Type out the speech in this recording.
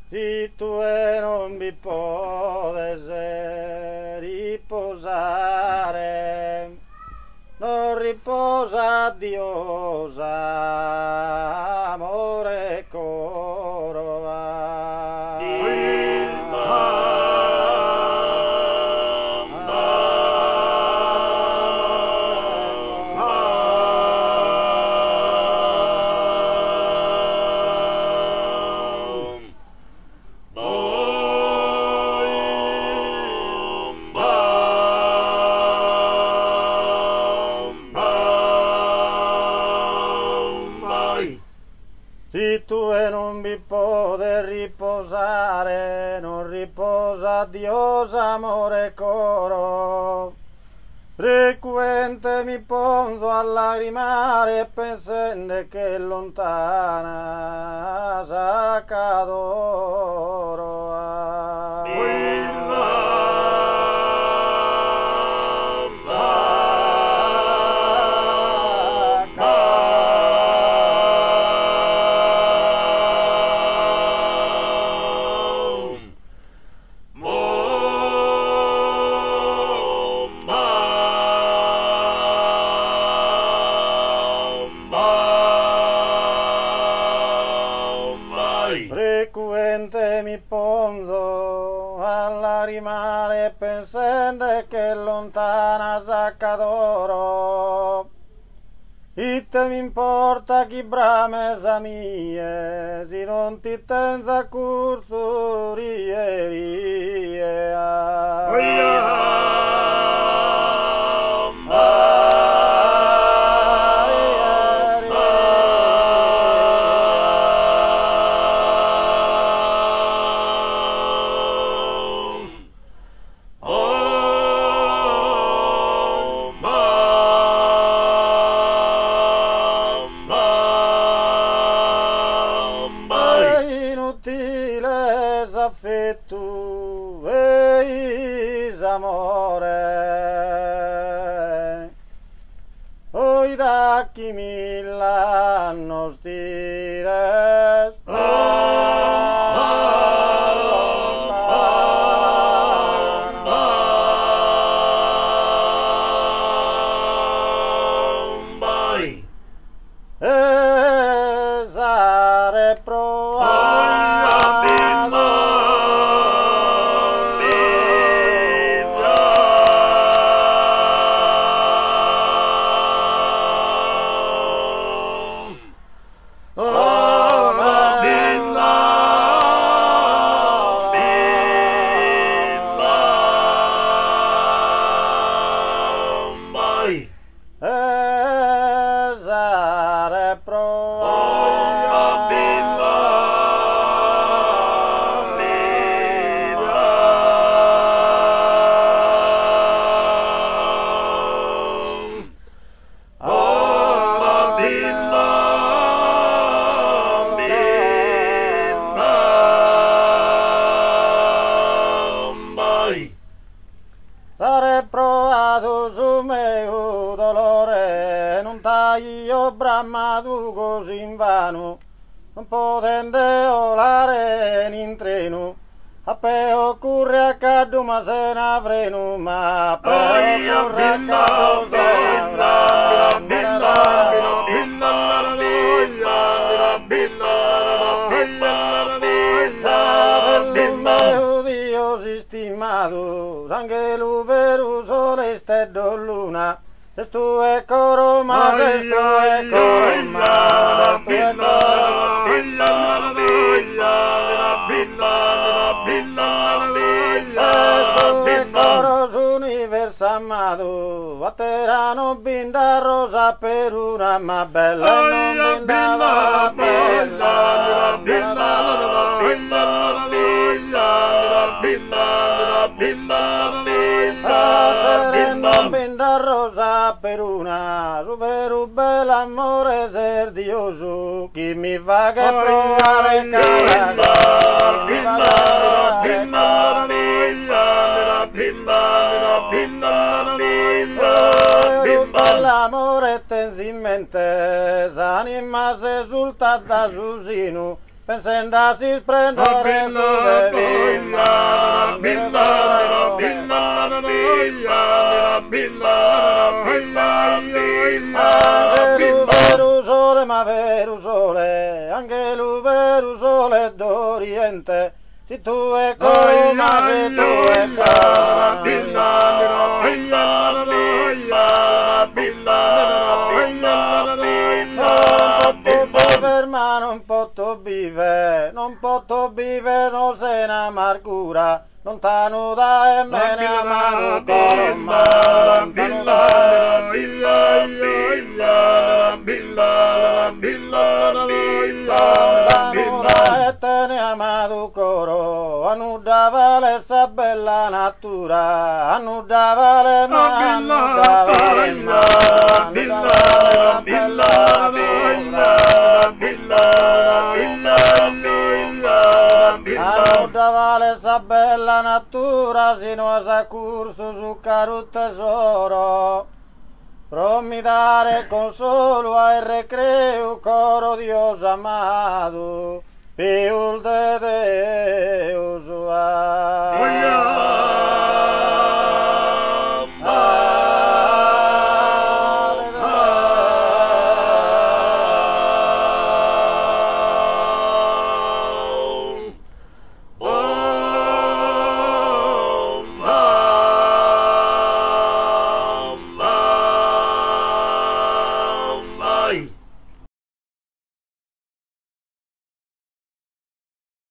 Si tu non vi potesse riposare, non riposa Dio, amore coro Si tu non vi poter riposare, non riposa Dio, amore coro. Requente mi ponzo a lagrimare, pensando che lontana s'accadoro. Frequente mi ponzo a lagrimare pensando che lontana s'accadoro. Itte mi importa chi bramesa mie, si non ti tenza curso inutile s'affetto e amore, oi da chi mi l'hanno stire esare esare Sare provato su mio dolore, non taglio brammato così invano, non potendo volare in treno, a pe occorre a caddu ma se ne freno, ma a pe occorre a caddu se ne Dio stimato, anche lo vero sole steddo luna, se tu è coro ma se tu è coro ma tu è coro su universo amato, batteranno binda rosa per una ma bella non binda Binda rosa per una, super bella amore serdioso, chi mi fa che provare l'amore tenzi in mente, s'anima se esulta da susino, pensando si splendore su de villa, vero sole, ma vero sole, anche lo vero sole d'Oriente, se tu è come se tu è ma non posso vive, non posso vive, non se ne amargura, lontano da me ne amaro coromma, lontano da te ne amado coro, annudava le sa bella natura, annudava le ma, annudava le ma, annudava le bella annudava le sa bella natura, sino a sa curso su caro tesoro. Promitare consolo al recreo, coro Dios amado, piul de Deus.